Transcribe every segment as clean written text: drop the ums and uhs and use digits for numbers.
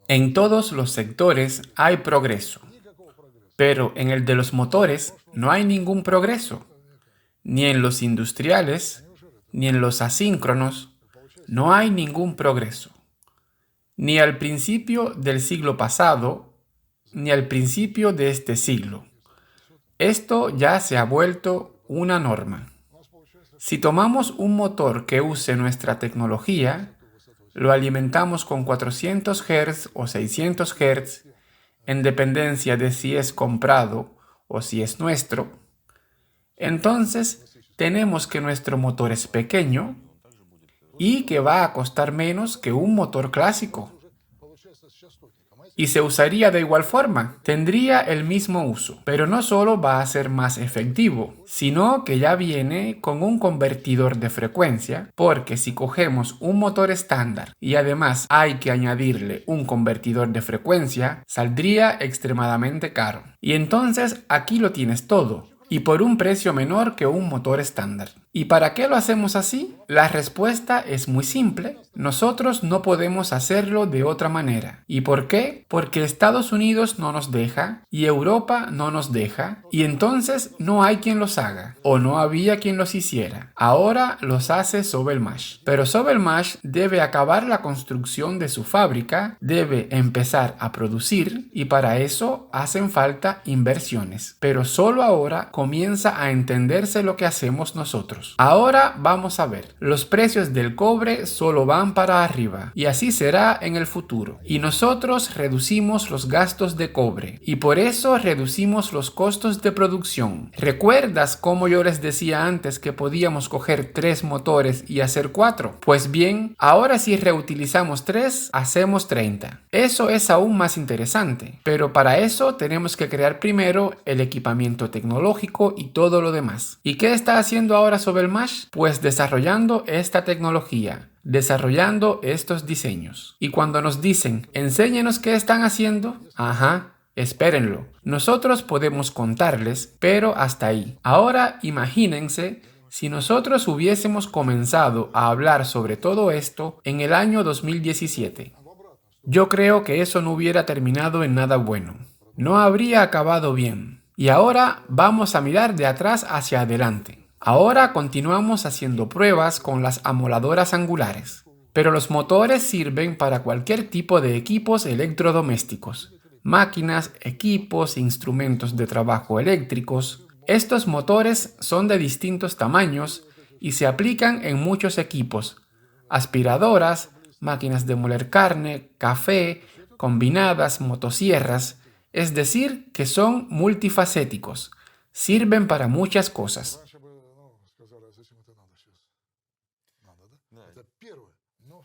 En todos los sectores hay progreso, pero en el de los motores no hay ningún progreso, ni en los industriales, ni en los asíncronos, no hay ningún progreso, ni al principio del siglo pasado, ni al principio de este siglo. Esto ya se ha vuelto una norma. Si tomamos un motor que use nuestra tecnología, lo alimentamos con 400 Hz o 600 Hz, en dependencia de si es comprado o si es nuestro, entonces tenemos que nuestro motor es pequeño y que va a costar menos que un motor clásico. Y se usaría de igual forma, tendría el mismo uso, pero no solo va a ser más efectivo, sino que ya viene con un convertidor de frecuencia, porque si cogemos un motor estándar y además hay que añadirle un convertidor de frecuencia, saldría extremadamente caro. Y entonces aquí lo tienes todo, y por un precio menor que un motor estándar. ¿Y para qué lo hacemos así? La respuesta es muy simple. Nosotros no podemos hacerlo de otra manera. ¿Y por qué? Porque Estados Unidos no nos deja y Europa no nos deja y entonces no hay quien los haga o no había quien los hiciera. Ahora los hace Sovelmash. Pero Sovelmash debe acabar la construcción de su fábrica, debe empezar a producir y para eso hacen falta inversiones. Pero solo ahora comienza a entenderse lo que hacemos nosotros. Ahora vamos a ver, los precios del cobre solo van para arriba y así será en el futuro. Y nosotros reducimos los gastos de cobre y por eso reducimos los costos de producción. ¿Recuerdas cómo yo les decía antes que podíamos coger 3 motores y hacer 4? Pues bien, ahora si reutilizamos 3, hacemos 30. Eso es aún más interesante, pero para eso tenemos que crear primero el equipamiento tecnológico y todo lo demás. ¿Y qué está haciendo ahora Sovelmash? Pues desarrollando esta tecnología, desarrollando estos diseños. Y cuando nos dicen, enséñenos qué están haciendo, espérenlo. Nosotros podemos contarles, pero hasta ahí. Ahora imagínense si nosotros hubiésemos comenzado a hablar sobre todo esto en el año 2017. Yo creo que eso no hubiera terminado en nada bueno. No habría acabado bien. Y ahora vamos a mirar de atrás hacia adelante. Ahora continuamos haciendo pruebas con las amoladoras angulares, pero los motores sirven para cualquier tipo de equipos electrodomésticos, máquinas, equipos, instrumentos de trabajo eléctricos. Estos motores son de distintos tamaños y se aplican en muchos equipos, aspiradoras, máquinas de moler carne, café, combinadas, motosierras, es decir, que son multifacéticos, sirven para muchas cosas.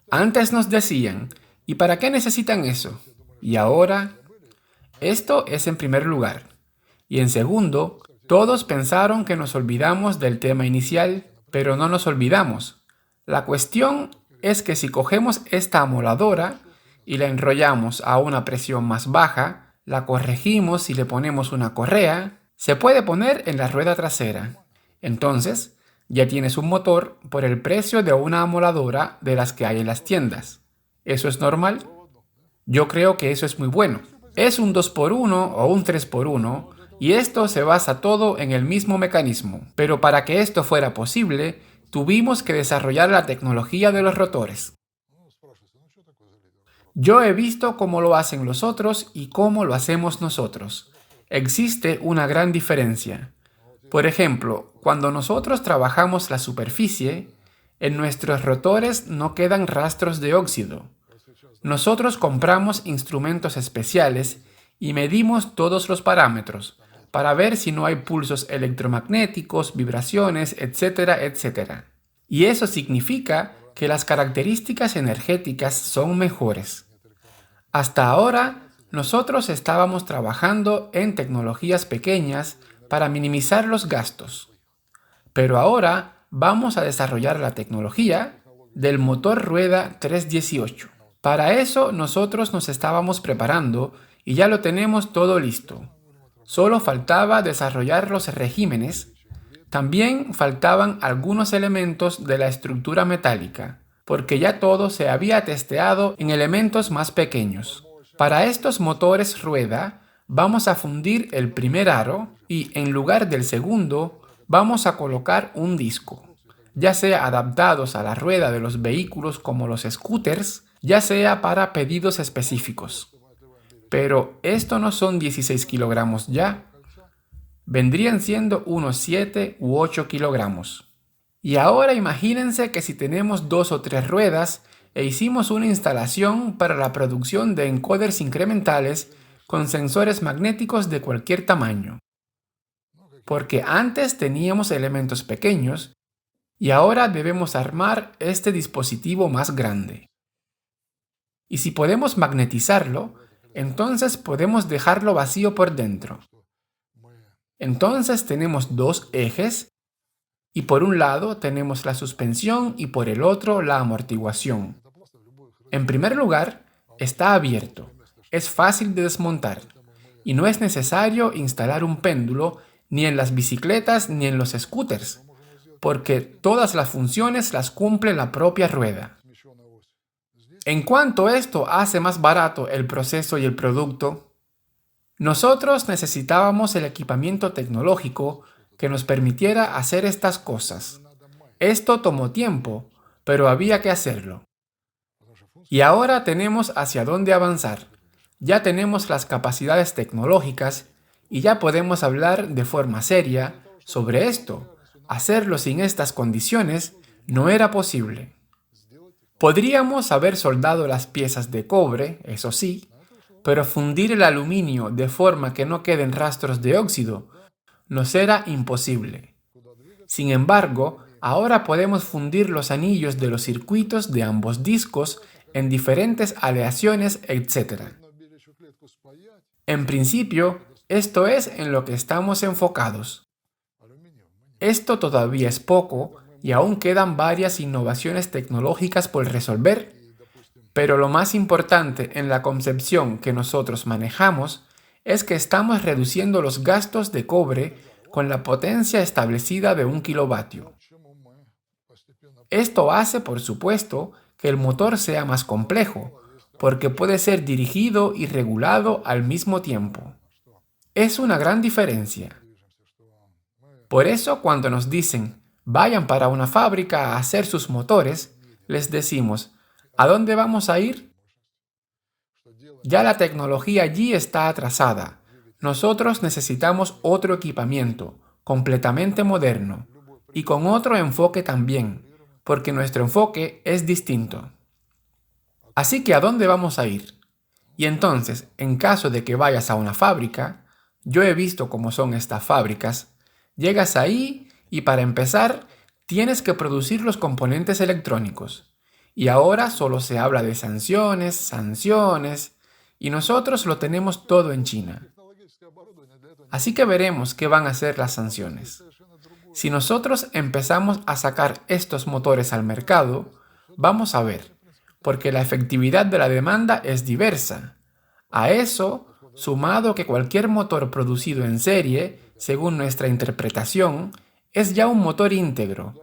Antes nos decían, ¿y para qué necesitan eso? Y ahora, esto es en primer lugar. Y en segundo, todos pensaron que nos olvidamos del tema inicial, pero no nos olvidamos. La cuestión es que si cogemos esta amoladora y la enrollamos a una presión más baja, la corregimos y le ponemos una correa, se puede poner en la rueda trasera. Entonces, ya tienes un motor por el precio de una amoladora de las que hay en las tiendas. ¿Eso es normal? Yo creo que eso es muy bueno. Es un 2x1 o un 3x1 y esto se basa todo en el mismo mecanismo. Pero para que esto fuera posible, tuvimos que desarrollar la tecnología de los rotores. Yo he visto cómo lo hacen los otros y cómo lo hacemos nosotros. Existe una gran diferencia. Por ejemplo, cuando nosotros trabajamos la superficie, en nuestros rotores no quedan rastros de óxido. Nosotros compramos instrumentos especiales y medimos todos los parámetros para ver si no hay pulsos electromagnéticos, vibraciones, etcétera, etcétera. Y eso significa que las características energéticas son mejores. Hasta ahora, nosotros estábamos trabajando en tecnologías pequeñas para minimizar los gastos. Pero ahora vamos a desarrollar la tecnología del motor rueda 318. Para eso nosotros nos estábamos preparando y ya lo tenemos todo listo. Solo faltaba desarrollar los regímenes. También faltaban algunos elementos de la estructura metálica, porque ya todo se había testeado en elementos más pequeños. Para estos motores rueda, vamos a fundir el primer aro y en lugar del segundo, vamos a colocar un disco, ya sea adaptados a la rueda de los vehículos como los scooters, ya sea para pedidos específicos. Pero esto no son 16 kilogramos ya, vendrían siendo unos 7 u 8 kilogramos. Y ahora imagínense que si tenemos 2 o 3 ruedas e hicimos una instalación para la producción de encoders incrementales con sensores magnéticos de cualquier tamaño. Porque antes teníamos elementos pequeños y ahora debemos armar este dispositivo más grande. Y si podemos magnetizarlo, entonces podemos dejarlo vacío por dentro. Entonces tenemos dos ejes y por un lado tenemos la suspensión y por el otro la amortiguación. En primer lugar, está abierto, es fácil de desmontar y no es necesario instalar un péndulo ni en las bicicletas ni en los scooters, porque todas las funciones las cumple la propia rueda. En cuanto esto hace más barato el proceso y el producto, nosotros necesitábamos el equipamiento tecnológico que nos permitiera hacer estas cosas. Esto tomó tiempo, pero había que hacerlo. Y ahora tenemos hacia dónde avanzar. Ya tenemos las capacidades tecnológicas y ya podemos hablar de forma seria sobre esto. Hacerlo sin estas condiciones no era posible. Podríamos haber soldado las piezas de cobre, eso sí, pero fundir el aluminio de forma que no queden rastros de óxido nos era imposible. Sin embargo, ahora podemos fundir los anillos de los circuitos de ambos discos en diferentes aleaciones, etc. En principio, esto es en lo que estamos enfocados. Esto todavía es poco y aún quedan varias innovaciones tecnológicas por resolver, pero lo más importante en la concepción que nosotros manejamos es que estamos reduciendo los gastos de cobre con la potencia establecida de 1 kilovatio. Esto hace, por supuesto, que el motor sea más complejo, porque puede ser dirigido y regulado al mismo tiempo. Es una gran diferencia. Por eso, cuando nos dicen, vayan para una fábrica a hacer sus motores, les decimos, ¿a dónde vamos a ir? Ya la tecnología allí está atrasada. Nosotros necesitamos otro equipamiento, completamente moderno, y con otro enfoque también, porque nuestro enfoque es distinto. Así que ¿a dónde vamos a ir? Y entonces, en caso de que vayas a una fábrica, yo he visto cómo son estas fábricas, llegas ahí y para empezar tienes que producir los componentes electrónicos. Y ahora solo se habla de sanciones, y nosotros lo tenemos todo en China. Así que veremos qué van a hacer las sanciones. Si nosotros empezamos a sacar estos motores al mercado, vamos a ver, porque la efectividad de la demanda es diversa. A eso, sumado que cualquier motor producido en serie, según nuestra interpretación, es ya un motor íntegro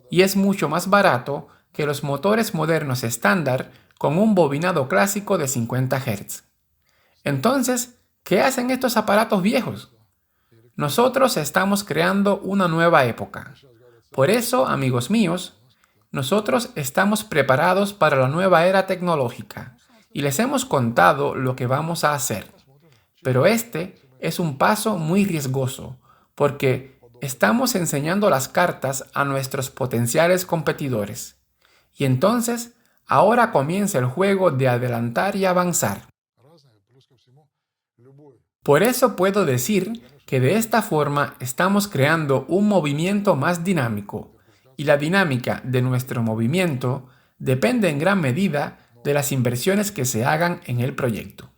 y es mucho más barato que los motores modernos estándar con un bobinado clásico de 50 Hz. Entonces, ¿qué hacen estos aparatos viejos? Nosotros estamos creando una nueva época. Por eso, amigos míos, nosotros estamos preparados para la nueva era tecnológica y les hemos contado lo que vamos a hacer. Pero este es un paso muy riesgoso porque estamos enseñando las cartas a nuestros potenciales competidores. Y entonces, ahora comienza el juego de adelantar y avanzar. Por eso puedo decir que de esta forma estamos creando un movimiento más dinámico, y la dinámica de nuestro movimiento depende en gran medida de las inversiones que se hagan en el proyecto.